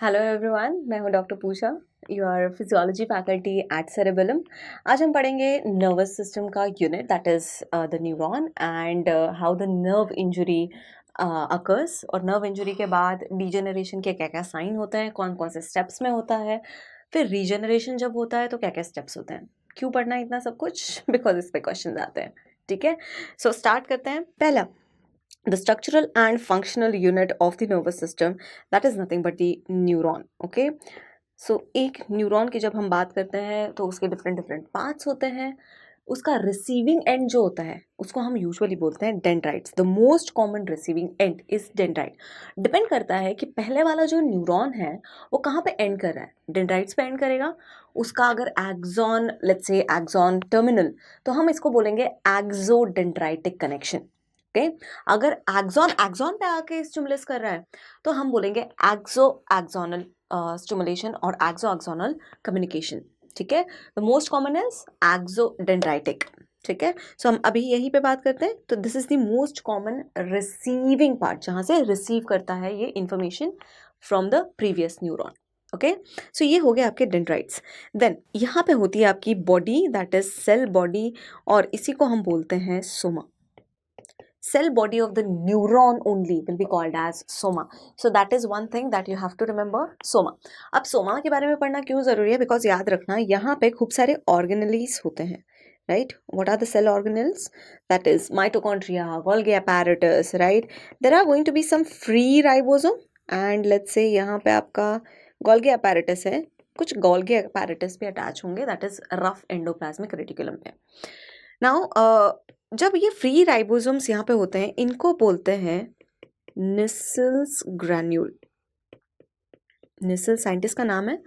Hello everyone, मैं हूं doctor Pooja, your physiology faculty at cerebellum. आज हम पढ़ेंगे नर्वस सिस्टम का unit that is the neuron and how the nerve injury occurs. और नर्व इंजरी के बाद डिजेनरेशन के क्या क्या साइन होते हैं, कौन कौन से स्टेप्स में होता है, फिर रीजेनरेशन जब होता है तो क्या क्या स्टेप्स होते हैं। क्यों पढ़ना है इतना सब कुछ? बिकॉज इस पे क्वेश्चन आते हैं। ठीक है, सो स्टार्ट करते हैं। पहला, the structural and functional unit of the nervous system, that is nothing but the neuron. Okay, so एक न्यूरॉन की जब हम बात करते हैं तो उसके डिफरेंट डिफरेंट पार्ट्स होते हैं। उसका रिसीविंग एंड जो होता है उसको हम यूजुअली बोलते हैं dendrites. The most common receiving end is dendrite. Depend करता है कि पहले वाला जो न्यूरॉन है वो कहाँ पे एंड कर रहा है। डेंड्राइट्स पे एंड करेगा। उसका अगर axon, let's say axon terminal, तो हम इसको बोलेंगे एक्सोडेंड्राइटिक कनेक्शन। ओके, अगर एक्सॉन एक्सॉन पे आके स्टिमुलेट कर रहा है तो हम बोलेंगे एक्सो एक्सोनल स्टिमुलेशन और एक्सो एक्सोनल कम्युनिकेशन। ठीक है, द मोस्ट कॉमन इज एक्सोडेंड्राइटिक। ठीक है, सो हम अभी यहीं पे बात करते हैं। तो this is the most common receiving part, जहां से रिसीव करता है ये information from the previous neuron. Okay, so ये हो गया आपके डेंड्राइट्स। देन यहाँ पे होती है आपकी body, that is cell body, और इसी को हम बोलते हैं Soma. Cell body of the neuron only will be called as soma. So that is one thing that you have to remember, soma. अब soma के बारे में पढ़ना क्यों ज़रूरी है? बिकॉज याद रखना यहाँ पे खूब सारे ऑर्गेनलीज होते हैं, right? What are the cell organelles? That is mitochondria, Golgi apparatus, right? There are going to be some free ribosome and let's say यहाँ पे आपका Golgi apparatus है, कुछ Golgi apparatus भी अटैच होंगे, that is rough endoplasmic reticulum पे। Now जब ये फ्री राइबोसोम्स यहाँ पे होते हैं, इनको बोलते हैं निसल्स ग्रैन्यूल। निसल साइंटिस्ट का नाम है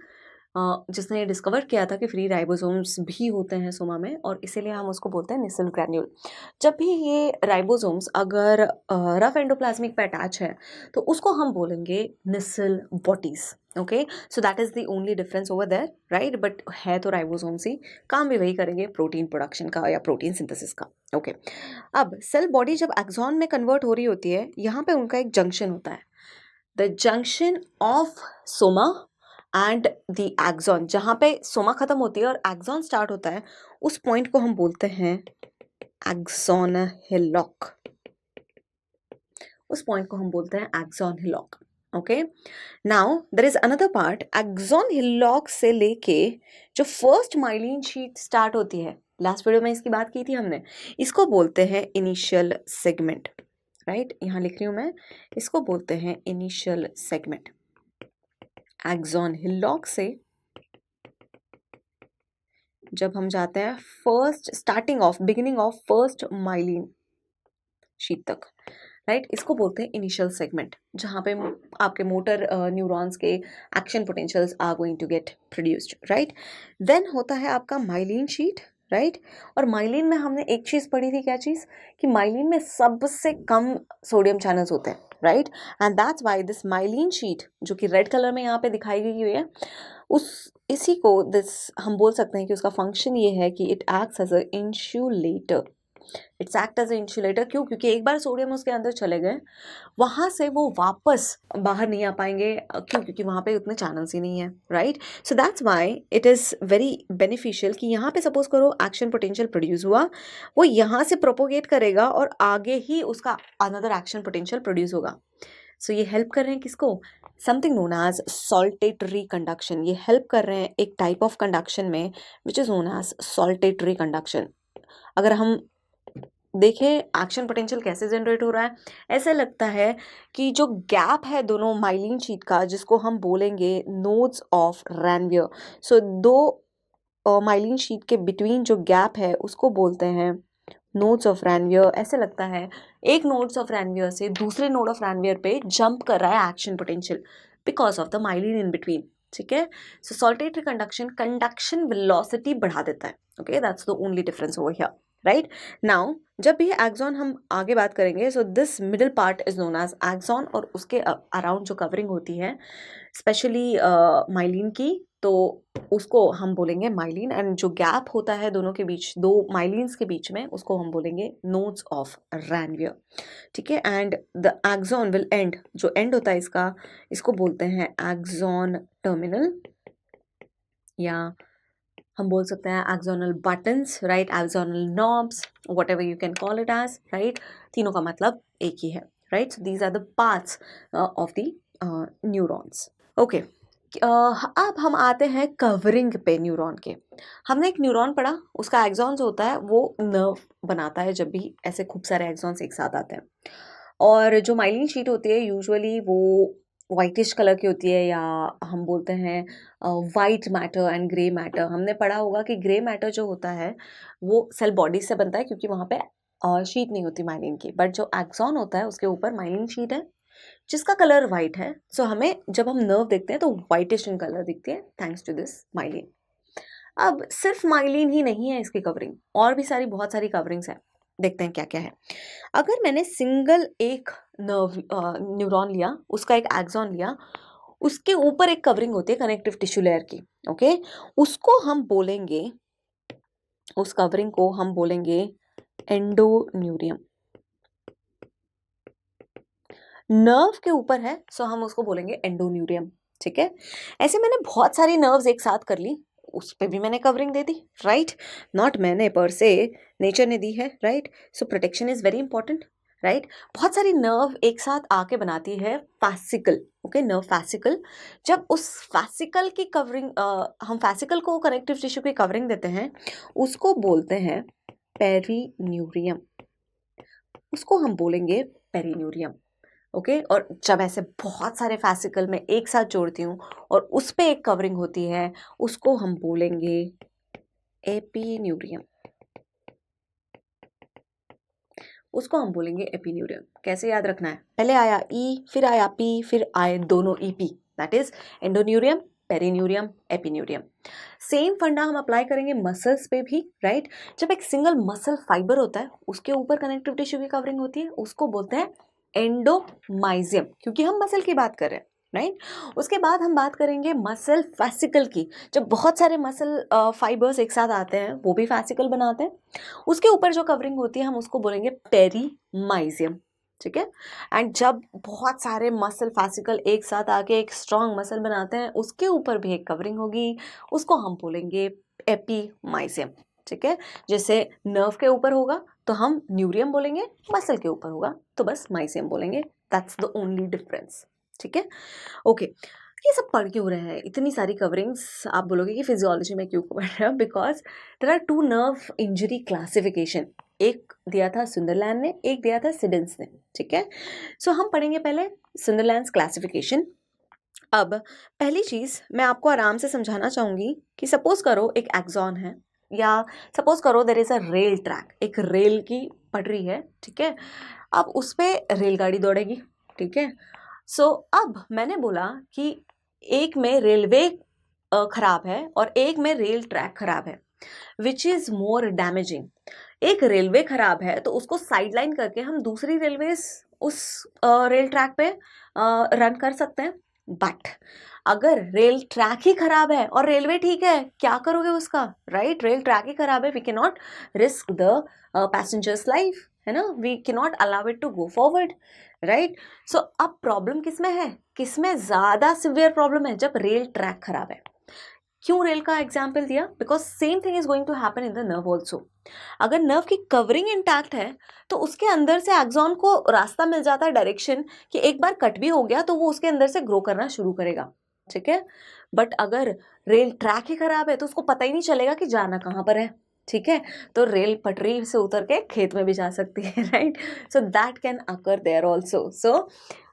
जिसने ये डिस्कवर किया था कि फ्री राइबोसोम्स भी होते हैं सोमा में, और इसीलिए हम उसको बोलते हैं निसल ग्रैन्यूल। जब भी ये राइबोसोम्स अगर रफ एंडोप्लाज्मिक पे अटैच है तो उसको हम बोलेंगे Nissl bodies. Okay, so that is the only difference over there, right? But है तो राइबोसोम्स ही, काम भी वही करेंगे, प्रोटीन प्रोडक्शन का या प्रोटीन सिंथेसिस का। ओके, अब सेल बॉडी जब एक्सॉन में कन्वर्ट हो रही होती है, यहाँ पे उनका एक जंक्शन होता है, the junction of soma and the axon. जहाँ पे सोमा खत्म होती है और एक्सॉन स्टार्ट होता है, उस पॉइंट को हम बोलते हैं एक्सॉन हिलॉक। उस पॉइंट को हम बोलते हैं axon hillock. Okay, now there is another part, axon hillock से लेके जो फर्स्ट माइलिन शीट स्टार्ट होती है, लास्ट वीडियो में इसकी बात की थी हमने, इसको बोलते हैं इनिशियल सेगमेंट। राइट, यहाँ लिख रही हूँ मैं, इसको बोलते हैं इनिशियल सेगमेंट। एक्सॉन हिलॉक से जब हम जाते हैं first starting of beginning of first myelin sheath तक, राइट, इसको बोलते हैं इनिशियल सेगमेंट, जहाँ पे आपके मोटर न्यूरॉन्स के action potentials are going to get produced, right. Then होता है आपका माइलिन शीट, राइट। और माइलिन में हमने एक चीज़ पढ़ी थी, क्या चीज़? कि माइलिन में सबसे कम सोडियम चैनल्स होते हैं, right, and that's why this myelin sheath, जो कि रेड कलर में यहाँ पे दिखाई गई हुई है, इसी को दिस हम बोल सकते हैं कि उसका फंक्शन ये है कि it acts as a insulator. It's act as a insulator. क्यों? क्योंकि एक बार सोडियम उसके अंदर चले गए, वहाँ से वो वापस बाहर नहीं आ पाएंगे। क्यों? क्योंकि वहाँ पे उतने चैनल्स ही नहीं है, right. So that's why it is very beneficial कि यहाँ पे सपोज करो एक्शन पोटेंशियल प्रोड्यूस हुआ, वो यहाँ से प्रोपोगेट करेगा और आगे ही उसका अनदर एक्शन पोटेंशियल प्रोड्यूस होगा। सो ये हेल्प कर रहे हैं किसको? Something known as saltatory conduction. ये हेल्प कर रहे हैं एक टाइप ऑफ कंडक्शन में which is known as saltatory conduction. अगर हम देखें एक्शन पोटेंशियल कैसे जनरेट हो रहा है, ऐसे लगता है कि जो गैप है दोनों माइलिन शीट का, जिसको हम बोलेंगे नोड्स ऑफ रैनवियर, सो दो माइलिन शीट के बिटवीन जो गैप है उसको बोलते हैं नोड्स ऑफ रैनवियर। ऐसे लगता है एक नोड्स ऑफ रैनवियर से दूसरे नोड ऑफ रैनवियर पे जंप कर रहा है action potential because of the myelin in between. ठीक है, सो सॉल्टेटरी कंडक्शन वेलोसिटी बढ़ा देता है। Okay, that's the only difference over here, right. Now जब भी एक्सॉन हम आगे बात करेंगे, so this middle part is known as axon, और उसके अराउंड जो कवरिंग होती है स्पेशली माइलिन की, तो उसको हम बोलेंगे माइलिन, एंड जो गैप होता है दोनों के बीच, दो माइलिन्स के बीच में, उसको हम बोलेंगे नोड्स ऑफ रैनवियर, ठीक है। And the axon will end, जो एंड होता है इसका, इसको बोलते हैं एक्सॉन टर्मिनल, या हम बोल सकते हैं axonal buttons, right, axonal knobs, whatever you can call it as, right. तीनों का मतलब एक ही है, right. So these are the parts of the neurons. Okay, अब हम आते हैं कवरिंग पे न्यूरॉन के। हमने एक न्यूरॉन पढ़ा, उसका एक्सॉन जो होता है वो नर्व बनाता है जब भी ऐसे खूब सारे एक्सॉन्स एक साथ आते हैं। और जो माइलिन शीट होती है यूजुअली वो वाइटिश कलर की होती है, या हम बोलते हैं white matter and grey matter. हमने पढ़ा होगा कि ग्रे मैटर जो होता है वो सेल बॉडी से बनता है, क्योंकि वहाँ पे शीट नहीं होती माइलिन की, बट जो एक्सॉन होता है उसके ऊपर माइलिन शीट है जिसका कलर वाइट है। सो हमें जब हम नर्व देखते हैं तो वाइटिश इन कलर दिखती है, थैंक्स टू दिस माइलिन। अब सिर्फ माइलिन ही नहीं है इसकी कवरिंग, और भी सारी बहुत सारी कवरिंग्स है। देखते हैं क्या क्या है। अगर मैंने सिंगल एक नर्व न्यूरॉन लिया, उसका एक एक्सॉन लिया, उसके ऊपर एक कवरिंग होती है कनेक्टिव टिश्यू लेयर की, ओके, उसको हम बोलेंगे, उस कवरिंग को हम बोलेंगे एंडोन्यूरियम। नर्व के ऊपर है, सो हम उसको बोलेंगे एंडोन्यूरियम, ठीक है। ऐसे मैंने बहुत सारी नर्व्स एक साथ कर ली, उस पे भी मैंने covering they the, right. Not मैंने पर से, नेचर ने दी है, right. So protection is very important, right. बहुत सारी नर्व एक साथ आके बनाती है फैसिकल, ओके, नर्व फैसिकल। जब उस फैसिकल की कवरिंग, हम फैसिकल को कनेक्टिव टिश्यू की कवरिंग देते हैं, उसको बोलते हैं पेरीन्यूरियम, उसको हम बोलेंगे पेरीन्यूरियम, ओके। और जब ऐसे बहुत सारे फैसिकल में एक साथ जोड़ती हूँ और उस पे एक कवरिंग होती है, उसको हम बोलेंगे एपीन्यूरियम, उसको हम बोलेंगे एपीन्यूरियम। कैसे याद रखना है, पहले आया ई, फिर आया पी, फिर आए दोनों EP, that is endoneurium, perineurium, epineurium. Same funda हम अप्लाई करेंगे मसल्स पे भी, राइट। जब एक सिंगल मसल फाइबर होता है उसके ऊपर कनेक्टिव टिश्यू की कवरिंग होती है, उसको बोलते हैं एंडोमाइजियम, क्योंकि हम मसल की बात कर रहे हैं, राइट। उसके बाद हम बात करेंगे मसल फैसिकल की। जब बहुत सारे मसल फाइबर्स एक साथ आते हैं वो भी फैसिकल बनाते हैं, उसके ऊपर जो कवरिंग होती है हम उसको बोलेंगे पेरीमाइजियम, ठीक है। एंड जब बहुत सारे मसल फैसिकल एक साथ आके एक स्ट्रॉन्ग मसल बनाते हैं, उसके ऊपर भी एक कवरिंग होगी, उसको हम बोलेंगे एपीमाइजियम, ठीक है। जैसे नर्व के ऊपर होगा तो हम न्यूरियम बोलेंगे, मसल के ऊपर होगा तो बस माइसियम बोलेंगे, दैट्स द ओनली डिफरेंस, ठीक है। ओके, ये सब पढ़ क्यों रहे हैं, इतनी सारी कवरिंग्स? आप बोलोगे कि फिजियोलॉजी में क्यों पढ़ रहे हैं, because there are two nerve injury classification, एक दिया था सुंदरलैंड ने, एक दिया था सिडेंस ने, ठीक है। सो हम पढ़ेंगे पहले सुंदरलैंड क्लासिफिकेशन। अब पहली चीज मैं आपको आराम से समझाना चाहूंगी कि सपोज करो एक एक्सॉन है, या सपोज करो there is a rail track, एक रेल की पटरी है, ठीक है। अब उस पे रेलगाड़ी दौड़ेगी, ठीक है। सो अब मैंने बोला कि एक में रेलवे खराब है और एक में रेल ट्रैक खराब है, विच इज मोर डैमेजिंग। एक रेलवे खराब है तो उसको साइडलाइन करके हम दूसरी रेलवेज उस रेल ट्रैक पे रन कर सकते हैं, बट अगर रेल ट्रैक ही खराब है और रेलवे ठीक है, क्या करोगे उसका, राइट। रेल ट्रैक ही खराब है, we can not risk the passengers life, है ना, we can not allow it to go forward, right. So अब प्रॉब्लम किसमें है, किसमें ज्यादा सिवियर प्रॉब्लम है, जब रेल ट्रैक खराब है। क्यों रेल का एग्जाम्पल दिया, because same thing is going to happen in the nerve also. अगर नर्व की कवरिंग इंटैक्ट है तो उसके अंदर से एक्सॉन को रास्ता मिल जाता है, डायरेक्शन, कि एक बार कट भी हो गया तो वो उसके अंदर से ग्रो करना शुरू करेगा, ठीक है। बट अगर रेल ट्रैक ही खराब है तो उसको पता ही नहीं चलेगा कि जाना कहाँ पर है, ठीक है। तो रेल पटरी से उतर के खेत में भी जा सकती है, right. So that can occur there also. So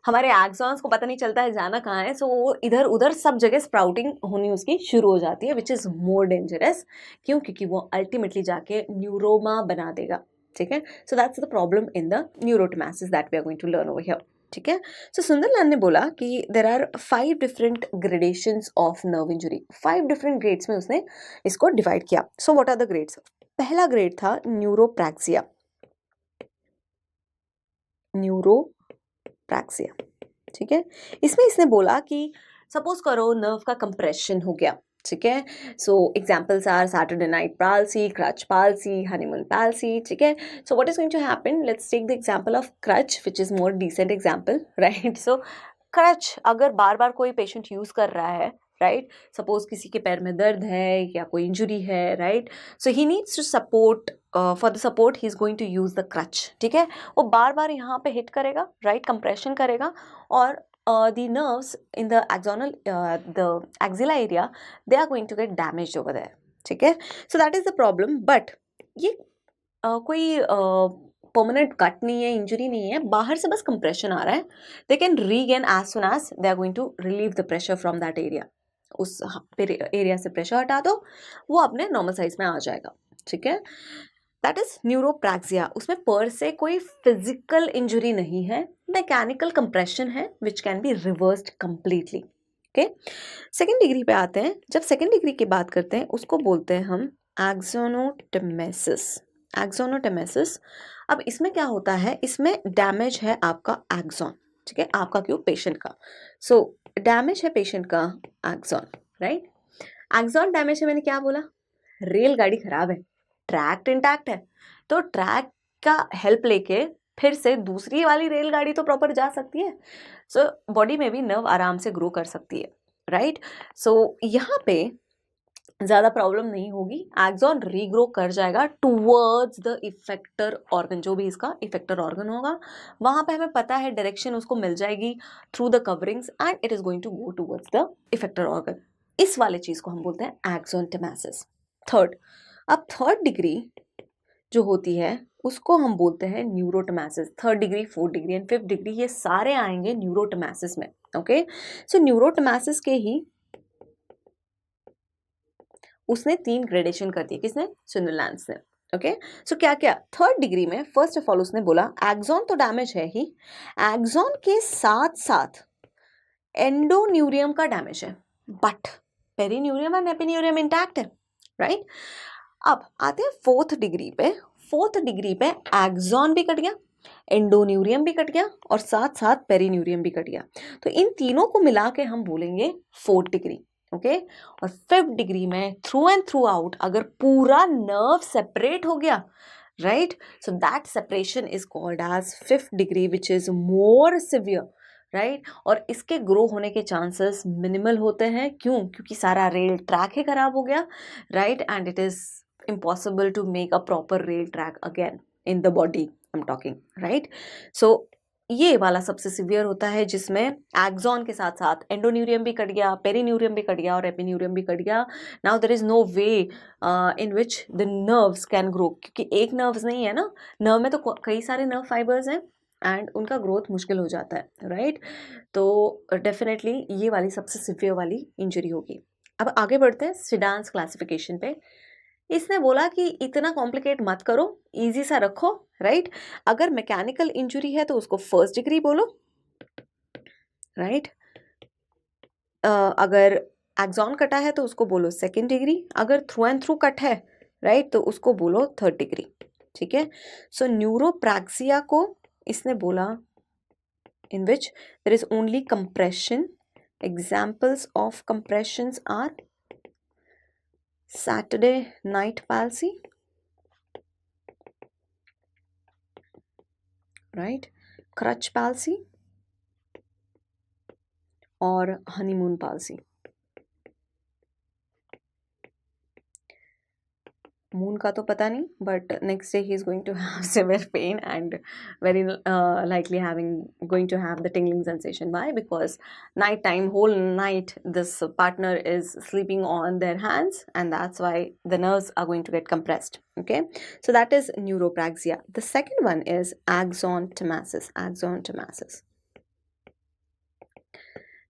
हमारे एक्सॉन्स को पता नहीं चलता है जाना कहाँ है, सो वो इधर उधर सब जगह स्प्राउटिंग होनी उसकी शुरू हो जाती है, विच इज़ मोर डेंजरस। क्यों, क्योंकि वो अल्टीमेटली जाके न्यूरोमा बना देगा, ठीक है। So that's the problem in the neurotmesis that we are going to learn over here, ठीक है। सो सुंदरलाल ने बोला कि there are 5 different gradations of nerve injury, 5 different grades में उसने इसको डिवाइड किया। So what are the grades? पहला ग्रेड था न्यूरोप्रैक्सिया, न्यूरोप्रैक्सिया, ठीक है। इसमें इसने बोला कि सपोज करो नर्व का कंप्रेशन हो गया, ठीक है. So examples are Saturday night palsy, crutch palsy, honeymoon palsy. ठीक है. So what is going to happen, let's take the example of crutch which is more decent example, right. So crutch अगर बार बार कोई patient use कर रहा है, right, suppose किसी के पैर में दर्द है या कोई इंजुरी है, right, so he needs to support, for the support he is going to use the crutch. ठीक है. वो बार बार यहाँ पे हिट करेगा, राइट, कंप्रेशन करेगा, और the nerves in the axonal the axilla area, they are going to get damaged over there. ठीक है. So that is the problem. But ये कोई परमानेंट कट नहीं है, इंजरी नहीं है, बाहर से बस कंप्रेशन आ रहा है. They can regain as soon as they are going to relieve the pressure from that area. उस एरिया से प्रेशर हटा दो, वो अपने नॉर्मल साइज में आ जाएगा. ठीक है. That is neurapraxia. उसमें पर से कोई फिजिकल इंजुरी नहीं है, मैकेनिकल कंप्रेशन है which can be reversed completely. Okay. Second degree पे आते हैं. जब सेकेंड डिग्री की बात करते हैं उसको बोलते हैं हम एक्सोनोटेमेसिस. एक्सोनोटेमेसिस. अब इसमें क्या होता है, इसमें डैमेज है आपका एक्सॉन. ठीक है. आपका क्यों, पेशेंट का. सो डैमेज है पेशेंट का एक्सॉन, राइट. एक्सॉन डैमेज है, मैंने क्या बोला, रेलगाड़ी खराब है, ट्रैक इंटैक्ट है, तो ट्रैक का हेल्प लेके फिर से दूसरी वाली रेलगाड़ी तो प्रॉपर जा सकती है. सो बॉडी में भी नर्व आराम से ग्रो कर सकती है, राइट. सो यहाँ पे ज़्यादा प्रॉब्लम नहीं होगी, एक्सॉन रीग्रो कर जाएगा टूवर्ड्स द इफेक्टर ऑर्गन. जो भी इसका इफेक्टर ऑर्गन होगा वहाँ पे हमें पता है डायरेक्शन उसको मिल जाएगी through the coverings and it is going to go towards the effector organ. इस वाले चीज़ को हम बोलते हैं एक्सोनटेमेसिस. थर्ड. अब थर्ड डिग्री जो होती है उसको हम बोलते हैं neurotmesis. Third degree, fourth degree and fifth degree ये सारे आएंगे न्यूरोटोमेसिस में. ओके. सो न्यूरोटोमेसिस के ही उसने 3 ग्रेडेशन कर दिए. किसने, सुंदरलैंड्स ने. ओके. सो क्या क्या थर्ड डिग्री में, फर्स्ट ऑफ ऑल उसने बोला एक्सॉन तो डैमेज है ही, एक्सॉन के साथ साथ एंडोन्यूरियम का डैमेज है, but perineurium and epineurium intact है, राइट. अब आते हैं फोर्थ डिग्री पे. फोर्थ डिग्री पे एक्सॉन भी कट गया, एंडोन्यूरियम भी कट गया और साथ साथ पेरिन्यूरियम भी कट गया. तो इन तीनों को मिला के हम बोलेंगे फोर्थ डिग्री. ओके. और फिफ्थ डिग्री में थ्रू एंड थ्रू आउट अगर पूरा नर्व सेपरेट हो गया, right, so that separation is called as fifth degree which is more severe, right. और इसके ग्रो होने के चांसेस मिनिमल होते हैं. क्यों, क्योंकि सारा रेल ट्रैक ही खराब हो गया, right, and it is impossible to make a proper rail track again in the body I'm talking, right. So ये वाला सबसे सिवियर होता है जिसमें एक्सॉन के साथ साथ एंडोन्यूरियम भी कट गया, पेरिन्यूरियम भी कट गया और एपिन्यूरियम भी कट गया. Now there is no way in which the nerves can grow, क्योंकि एक नर्व्स नहीं है ना, नर्व में तो कई सारे नर्व फाइबर्स हैं एंड उनका ग्रोथ मुश्किल हो जाता है, राइट. तो डेफिनेटली ये वाली सबसे सिवियर वाली इंजरी होगी. अब आगे बढ़ते हैं सिडान्स क्लासिफिकेशन पे. इसने बोला कि इतना कॉम्प्लिकेट मत करो, इजी सा रखो, राइट. अगर मैकेनिकल इंजुरी है तो उसको फर्स्ट डिग्री बोलो, राइट. अगर एक्सॉन कटा है तो उसको बोलो सेकेंड डिग्री. अगर थ्रू एंड थ्रू कट है, राइट, तो उसको बोलो थर्ड डिग्री. ठीक है. सो न्यूरोप्रैक्सिया को इसने बोला in which there is only compression. Examples of compressions are Saturday night palsy, right, crutch palsy और honeymoon palsy. मून का तो पता नहीं, but next day he is going to have severe pain and very likely going to have the tingling sensation. Why? Because night time, whole night this partner is sleeping on their hands and that's why the nerves are going to get compressed. Okay, so that is neuropraxia. The second one is axontomasis. Axontomasis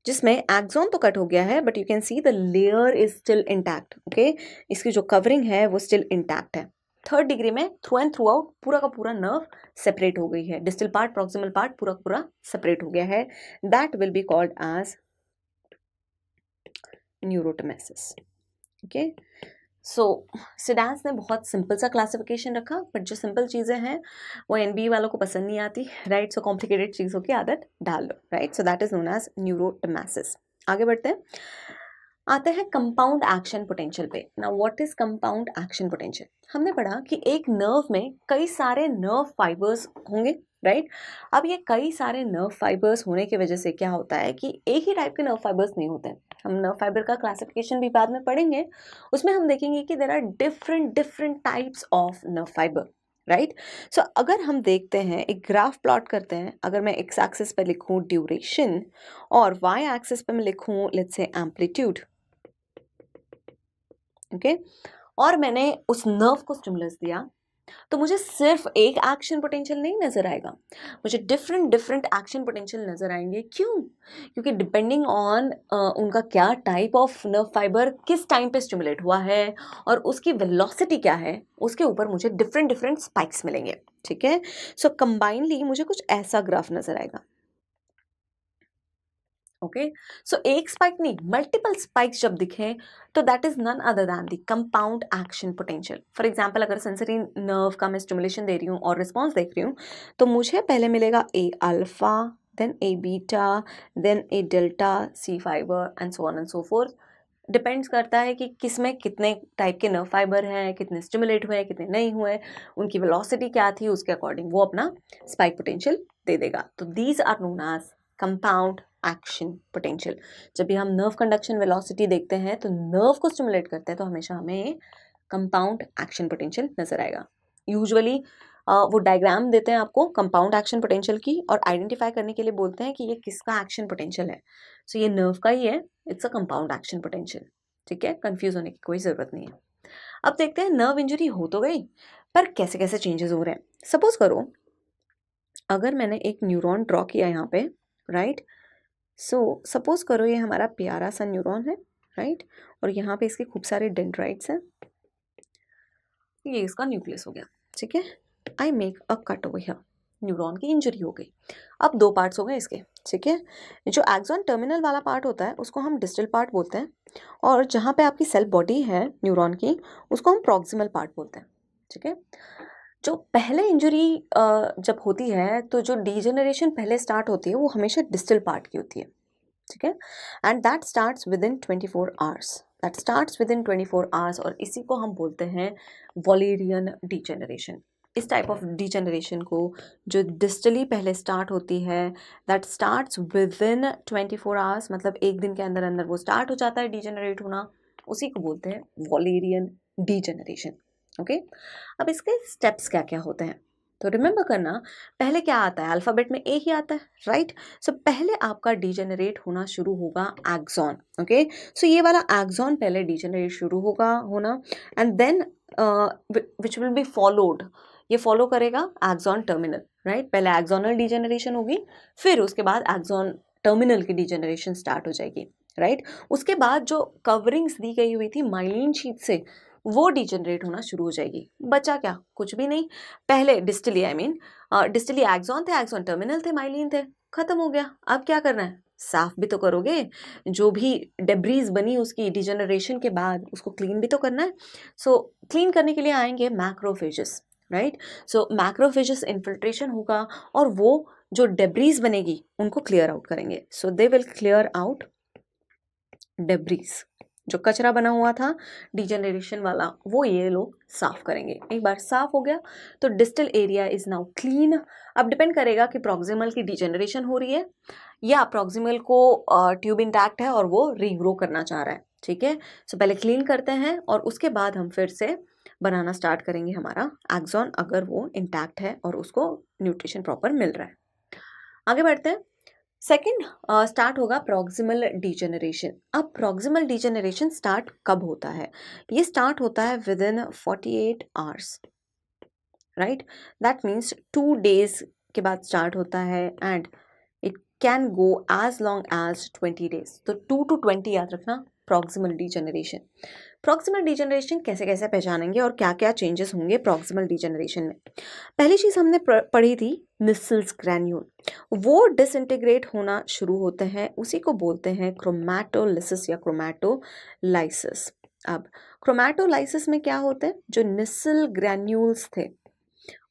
जिसमें axon तो cut हो गया है but you can see the layer is still intact. Okay. इसकी जो covering है वो still intact है. थर्ड डिग्री में थ्रू एंड थ्रू आउट पूरा का पूरा नर्व सेपरेट हो गई है, डिस्टल पार्ट, प्रॉक्सिमल पार्ट पूरा का पूरा सेपरेट हो गया है. That will be called as neurotmesis. Okay. So Seddon's ने बहुत सिंपल सा क्लासिफिकेशन रखा, बट जो सिंपल चीज़ें हैं वो एनबीए वालों को पसंद नहीं आती, राइट. सो कॉम्प्लिकेटेड चीज़ों की आदत डाल लो, right. So that is known as neurotmesis. आगे बढ़ते हैं. आते हैं कंपाउंड एक्शन पोटेंशियल पे। Now what is compound action potential? हमने पढ़ा कि एक नर्व में कई सारे नर्व फाइबर्स होंगे, राइट? अब ये कई सारे नर्व फाइबर्स होने की वजह से क्या होता है कि एक ही टाइप के नर्व फाइबर्स नहीं होते हैं। हम नर्व फाइबर का क्लासिफिकेशन भी बाद में पढ़ेंगे, उसमें हम देखेंगे कि there are different different types of nerve fibre, right? So अगर हम देखते हैं, एक ग्राफ प्लॉट करते हैं, अगर मैं एक्स एक्सिस पे लिखूं ड्यूरेशन और वाई एक्सिस पे मैं लिखूं लेट्स से एम्पलीट्यूड, ओके, और मैंने उस नर्व को स्टिमुलस दिया, तो मुझे सिर्फ एक एक्शन पोटेंशियल नहीं नजर आएगा, मुझे डिफरेंट डिफरेंट एक्शन पोटेंशियल नजर आएंगे। क्यों? क्योंकि डिपेंडिंग ऑन उनका क्या टाइप ऑफ नर्व फाइबर किस टाइम पे स्टिमुलेट हुआ है और उसकी वेलोसिटी क्या है, उसके ऊपर मुझे डिफरेंट डिफरेंट स्पाइक्स मिलेंगे, ठीक है? सो कंबाइनली मुझे कुछ ऐसा ग्राफ नजर आएगा, ओके? सो एक स्पाइक नहीं, मल्टीपल स्पाइक्स जब दिखें तो that is none other than the compound action potential. For example, अगर सेंसरी नर्व का मैं स्टिमुलेशन दे रही हूँ और रिस्पॉन्स देख रही हूँ, तो मुझे पहले मिलेगा A alpha, then A beta, then A delta, C fibre and so on and so forth. Depends करता है कि किस में कितने टाइप के नर्व फाइबर हैं, कितने स्टिमुलेट हुए, कितने नहीं हुए, उनकी वेलोसिटी क्या थी, उसके अकॉर्डिंग वो अपना स्पाइक पोटेंशियल दे देगा। तो these are known as compound action potential. जब भी हम नर्व कंडक्शन वेलोसिटी देखते हैं तो नर्व को स्टिमुलेट करते हैं तो हमेशा हमें कंपाउंड एक्शन पोटेंशियल नजर आएगा। यूजुअली वो डायग्राम देते हैं आपको कंपाउंड एक्शन पोटेंशियल की और आइडेंटिफाई करने के लिए बोलते हैं कि ये किसका एक्शन पोटेंशियल है। सो ये नर्व का ही है, it's a compound action potential, ठीक है? कंफ्यूज होने की कोई ज़रूरत नहीं है। अब देखते हैं, नर्व इंजरी हो तो गई, पर कैसे कैसे चेंजेस हो रहे हैं। सपोज करो अगर मैंने एक न्यूरॉन ड्रॉ किया यहाँ पे, राइट? सो सपोज करो ये हमारा प्यारा सा न्यूरॉन है, राइट? और यहाँ पे इसके खूब सारे डेंड्राइट्स हैं, ये इसका न्यूक्लियस हो गया, ठीक है? I make a cut over here, neuron की इंजरी हो गई। अब दो पार्ट्स हो गए इसके, ठीक है? जो एक्सॉन टर्मिनल वाला पार्ट होता है उसको हम डिस्टल पार्ट बोलते हैं, और जहाँ पे आपकी सेल बॉडी है न्यूरॉन की उसको हम प्रॉक्सिमल पार्ट बोलते हैं, ठीक है? जो पहले इंजरी जब होती है तो जो डीजेनरेशन पहले स्टार्ट होती है वो हमेशा डिस्टल पार्ट की होती है, ठीक है? And that starts with in 24 hours, that starts with in 24 hours, और इसी को हम बोलते हैं वॉलेरियन डीजेनरेशन। इस टाइप ऑफ डीजेनरेशन को जो डिस्टली पहले स्टार्ट होती है, that starts with in 24 hours, मतलब एक दिन के अंदर अंदर वो स्टार्ट हो जाता है डीजेनरेट होना, उसी को बोलते हैं वॉलेरियन डीजेनरेशन, ओके? अब इसके स्टेप्स क्या क्या होते हैं तो रिमेंबर करना, पहले क्या आता है, अल्फाबेट में ए ही आता है, राइट? सो पहले आपका डीजेनरेट होना शुरू होगा एक्सॉन, ओके? सो ये वाला एक्सॉन पहले डीजेनरेट शुरू होगा होना, and then which will be followed, ये फॉलो करेगा एक्सॉन टर्मिनल, राइट? पहले एक्सॉनल डीजेनरेशन होगी, फिर उसके बाद एक्सॉन टर्मिनल की डीजेनरेशन स्टार्ट हो जाएगी, राइट? उसके बाद जो कवरिंग्स दी गई हुई थी माइलिन शीट से, वो डीजेनरेट होना शुरू हो जाएगी। बचा क्या? कुछ भी नहीं। पहले distally, I mean distally axon थे, एक्सॉन टर्मिनल थे, माइलिन थे, खत्म हो गया। अब क्या करना है? साफ भी तो करोगे, जो भी डेब्रीज बनी उसकी डिजेनरेशन के बाद उसको क्लीन भी तो करना है। सो क्लीन करने के लिए आएंगे मैक्रोफेजेस, राइट? सो मैक्रोफेजेस इन्फिल्ट्रेशन होगा और वो जो डेब्रीज बनेगी उनको क्लियर आउट करेंगे। So they will clear out debris, जो कचरा बना हुआ था डिजेनरेशन वाला, वो ये लोग साफ करेंगे। एक बार साफ हो गया तो distal area is now clean. अब डिपेंड करेगा कि प्रॉक्सिमल की डिजेनरेशन हो रही है या प्रॉक्सिमल को ट्यूब इंटैक्ट है और वो रीग्रो करना चाह रहा है, ठीक है? सो पहले क्लीन करते हैं और उसके बाद हम फिर से बनाना स्टार्ट करेंगे हमारा एक्सॉन, अगर वो इंटैक्ट है और उसको न्यूट्रिशन प्रॉपर मिल रहा है। आगे बढ़ते हैं। सेकेंड स्टार्ट होगा प्रॉक्सिमल डिजेनरेशन। अब प्रॉक्सिमल डिजेनरेशन स्टार्ट कब होता है? ये स्टार्ट होता है within 48 hours, right? That means 2 days के बाद स्टार्ट होता है and it can go as long as 20 days. तो 2 to 20 याद रखना प्रॉक्सिमल डिजेनरेशन। प्रॉक्सिमल डिजेनरेशन कैसे कैसे पहचानेंगे और क्या क्या चेंजेस होंगे प्रॉक्सिमल डिजेनरेशन में? पहली चीज़ हमने पढ़ी थी निसल्स ग्रैन्यूल, वो डिसइंटीग्रेट होना शुरू होते हैं, उसी को बोलते हैं क्रोमैटोलिसिस या क्रोमैटोलाइसिस। अब क्रोमैटोलाइसिस में क्या होता है, जो निसल ग्रैन्यूल्स थे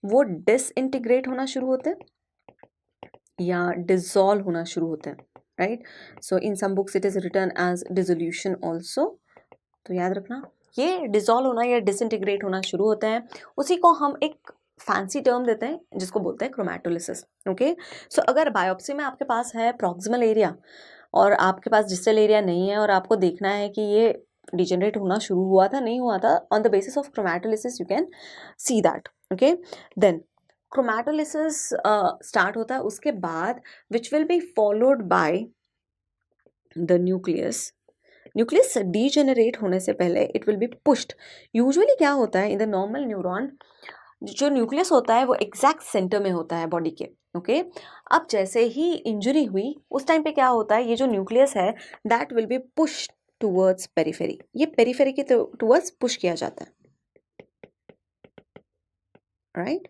वो डिसइंटीग्रेट होना शुरू होते हैं या डिसॉल्व होना शुरू होते हैं, right. So in some books it is written as dissolution also. तो याद रखना, ये डिसॉल्व होना या डिसइंटीग्रेट होना शुरू होते हैं, उसी को हम एक फैंसी टर्म देते हैं जिसको बोलते हैं क्रोमैटोलिसिस. ओके. सो अगर बायोप्सी में आपके पास है प्रॉक्सिमल एरिया और आपके पास डिस्टल एरिया नहीं है और आपको देखना है कि ये डिजेनरेट होना शुरू हुआ था नहीं हुआ था, on the basis of chromatolysis you can see that. Okay. Then chromatolysis start होता है, उसके बाद which will be followed by the nucleus. Nucleus degenerate होने से पहले it will be pushed. Usually क्या होता है इन द नॉर्मल न्यूरॉन, जो न्यूक्लियस होता है वो एग्जैक्ट सेंटर में होता है बॉडी के. ओके. अब जैसे ही इंजरी हुई उस टाइम पे क्या होता है, ये जो न्यूक्लियस है that will be push towards periphery. ये पेरिफेरी के टूवर्ड्स पुश किया जाता है. राइट.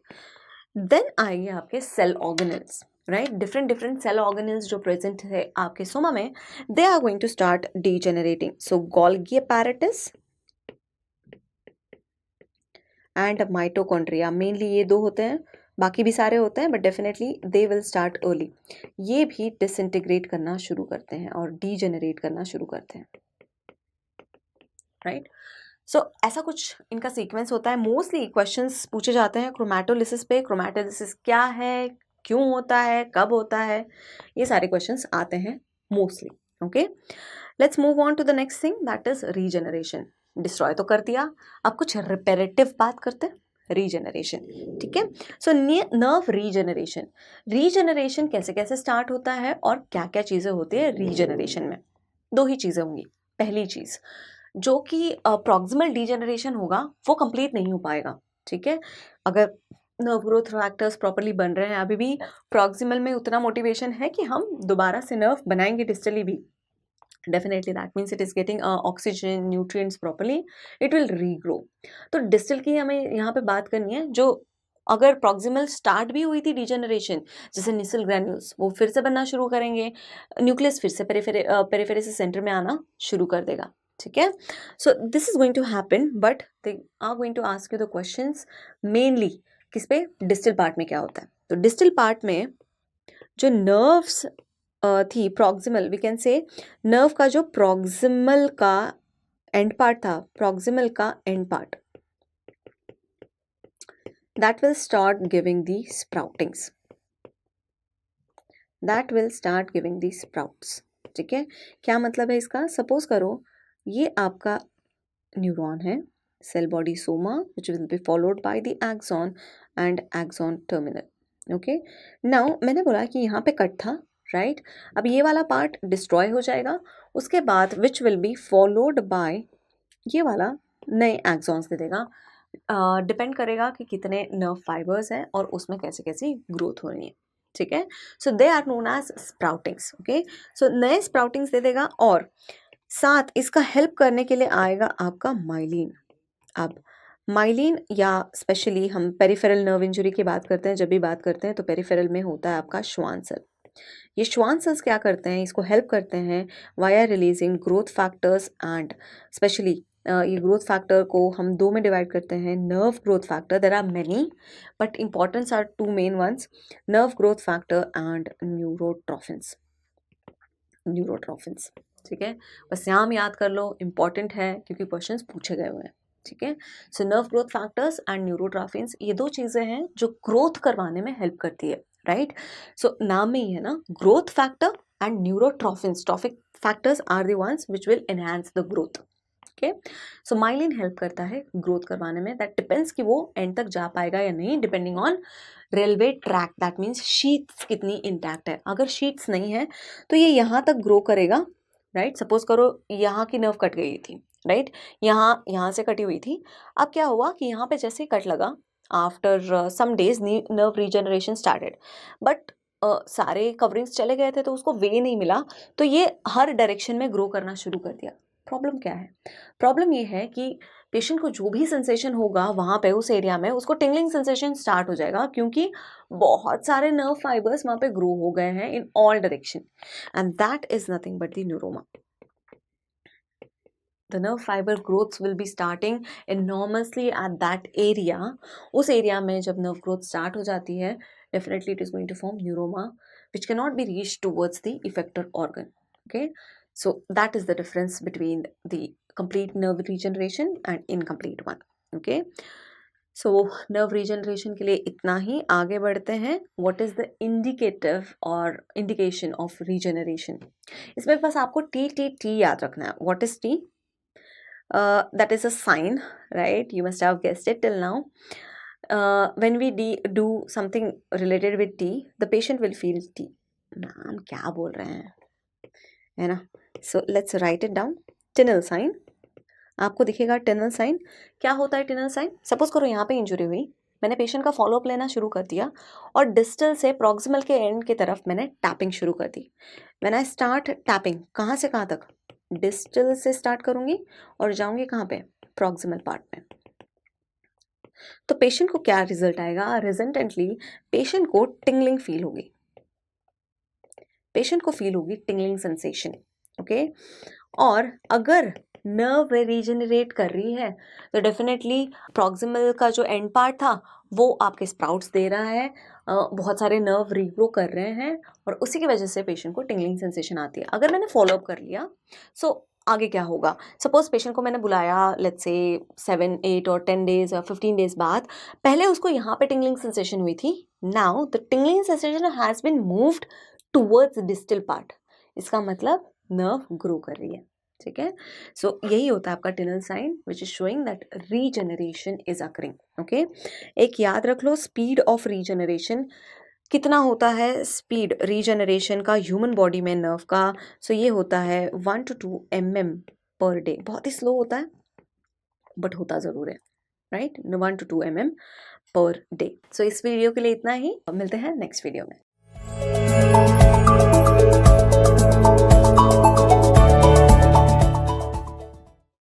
देन आएंगे आपके cell organelles. Right. Different different cell organelles जो प्रेजेंट है आपके सोमा में, they are going to start degenerating. So Golgi apparatus and mitochondria, mainly ये दो होते हैं, बाकी भी सारे होते हैं but definitely they will start early. ये भी डिसइंटीग्रेट करना शुरू करते हैं और डीजेनरेट करना शुरू करते हैं. राइट. सो ऐसा कुछ इनका सीक्वेंस होता है. मोस्टली क्वेश्चंस पूछे जाते हैं क्रोमैटोलिसिस पे. क्रोमैटोलिसिस क्या है, क्यों होता है, कब होता है, ये सारे क्वेश्चंस आते हैं mostly. Okay. Let's move on to the next thing, that is regeneration. Destroy तो कर दिया, अब कुछ रिपेरेटिव बात करते हैं, रीजनरेशन. ठीक है. So nerve regeneration. रीजनरेशन कैसे कैसे स्टार्ट होता है और क्या क्या चीज़ें होती है रीजनरेशन में. दो ही चीज़ें होंगी. पहली चीज़ जो कि प्रॉक्सिमल डीजनरेशन होगा वो कंप्लीट नहीं हो पाएगा. ठीक है. अगर नर्व ग्रोथ फैक्टर्स प्रॉपरली बन रहे हैं, अभी भी प्रॉक्सिमल में उतना मोटिवेशन है कि हम दोबारा से नर्व बनाएंगे डिस्टली भी, definitely that means it is getting oxygen nutrients properly, it will regrow. तो डिस्टल की हमें यहाँ पे बात करनी है. जो अगर प्रॉक्सिमल स्टार्ट भी हुई थी डिजेनरेशन, जैसे निसल ग्रैन्यूल्स, वो फिर से बनना शुरू करेंगे, न्यूक्लियस फिर से पेरिफेरी से सेंटर में आना शुरू कर देगा. ठीक है. So this is going to happen but they are going to ask you the questions mainly किस पे, डिस्टल पार्ट में क्या होता है. तो डिस्टल पार्ट में जो नर्व्स थी proximal, we can say nerve का जो प्रॉक्सिमल का एंड पार्ट था, प्रॉक्सिमल का end part, that will start giving the sproutings, that will start giving the sprouts. ठीक है. क्या मतलब है इसका, सपोज करो ये आपका न्यूरॉन है, cell body soma, which will be followed by the axon and axon terminal. Okay. Now मैंने बोला कि यहाँ पे कट था, राइट. अब ये वाला पार्ट डिस्ट्रॉय हो जाएगा, उसके बाद which will be followed bye ये वाला नए एक्सॉन्स दे देगा. डिपेंड करेगा कि कितने नर्व फाइबर्स हैं और उसमें कैसे कैसी ग्रोथ हो रही है. ठीक है. So they are known as sproutings. Okay. So नए स्प्राउटिंग्स दे देगा और साथ इसका हेल्प करने के लिए आएगा आपका माइलिन. अब माइलिन या स्पेशली हम पेरिफेरल नर्व इंजरी की बात करते हैं, जब भी बात करते हैं तो पेरिफेरल में होता है आपका श्वान सेल. ये श्वान सेल्स क्या करते हैं, इसको हेल्प करते हैं via releasing growth factors and specially ये ग्रोथ फैक्टर को हम दो में डिवाइड करते हैं. Nerve growth factor, there are many but importants are two main ones, nerve growth factor and neurotrophins. Neurotrophins. ठीक है. बस नाम याद कर लो, इम्पॉर्टेंट है क्योंकि क्वेश्चंस पूछे गए हुए हैं. ठीक है. So nerve growth factors and neurotrophins, ये दो चीज़ें हैं जो ग्रोथ करवाने में हेल्प करती है. राइट. सो नाम में ही है ना, growth factor and neurotrophins. Trophic factors are the ones which will enhance the growth. Okay. So myelin help करता है ग्रोथ करवाने में. दैट डिपेंड्स कि वो एंड तक जा पाएगा या नहीं, depending on railway track. That means sheets कितनी इंटैक्ट है. अगर शीट्स नहीं है तो ये यहाँ तक ग्रो करेगा. राइट. सपोज करो यहाँ की नर्व कट गई थी, राइट. यहाँ से कटी हुई थी. अब क्या हुआ कि यहाँ पे जैसे कट लगा, after some days nerve regeneration started, but सारे कवरिंग्स चले गए थे तो उसको वे नहीं मिला, तो ये हर डायरेक्शन में ग्रो करना शुरू कर दिया. प्रॉब्लम क्या है, प्रॉब्लम ये है कि पेशेंट को जो भी सेंसेशन होगा वहाँ पे उस एरिया में उसको टिंगलिंग सेंसेशन स्टार्ट हो जाएगा, क्योंकि बहुत सारे नर्व फाइबर्स वहाँ पे ग्रो हो गए हैं in all direction, and that is nothing but the neuroma. The nerve fiber growths will be starting enormously at that area. उस एरिया में जब नर्व ग्रोथ स्टार्ट हो जाती है, definitely it is going to form neuroma. which cannot be reached towards the effector organ. Okay, so that is the difference between the complete nerve regeneration and incomplete one. Okay, so nerve regeneration के लिए इतना ही. आगे बढ़ते हैं. What is the indicative or indication of regeneration? इसमें बस आपको T याद रखना है. What is T? That is a sign, right? You must have guessed it till now. When we do something related with T, the patient will feel T. नाम क्या बोल रहे हैं, है ना? So let's write it down. Tinel sign. आपको दिखेगा टिनल sign. क्या होता है टिनल साइन? सपोज करो यहाँ पे इंजुरी हुई, मैंने पेशेंट का फॉलोअप लेना शुरू कर दिया और डिस्टल से प्रॉक्सिमल के एंड की तरफ मैंने टैपिंग शुरू कर दी. व्हेन आई स्टार्ट टैपिंग, कहाँ से कहाँ तक? डिस्टल से स्टार्ट करूँगी और जाऊँगी कहाँ पे? प्रॉक्सिमल पार्ट में. तो पेशेंट को क्या रिजल्ट आएगा? रिजल्टेंटली पेशेंट को टिंगलिंग फील होगी. पेशेंट को फील होगी टिंगलिंग सेंसेशन. ओके, और अगर नर्व रीजनरेट कर रही है तो डेफिनेटली प्रॉक्सिमल का जो एंड पार्ट था वो आपके स्प्राउट्स दे रहा है, बहुत सारे नर्व रीग्रो कर रहे हैं और उसी की वजह से पेशेंट को टिंगलिंग सेंसेशन आती है. अगर मैंने फॉलोअप कर लिया, सो आगे क्या होगा? सपोज पेशेंट को मैंने बुलाया, लेट्स से 7, 8 और 10 डेज या 15 डेज बाद. पहले उसको यहाँ पे टिंगलिंग सेंसेशन हुई थी. Now the tingling sensation has been moved towards distal part. इसका मतलब नर्व ग्रो कर रही है. ठीक है, सो यही होता है आपका Tinel sign which is showing that regeneration is occurring. Okay, एक याद रख लो, स्पीड ऑफ रीजनरेशन कितना होता है? स्पीड रीजनरेशन का ह्यूमन बॉडी में नर्व का, सो ये होता है 1 to 2 mm पर डे. बहुत ही स्लो होता है बट होता ज़रूर है, right? 1 to 2 mm per day. So इस वीडियो के लिए इतना ही. मिलते हैं नेक्स्ट वीडियो में.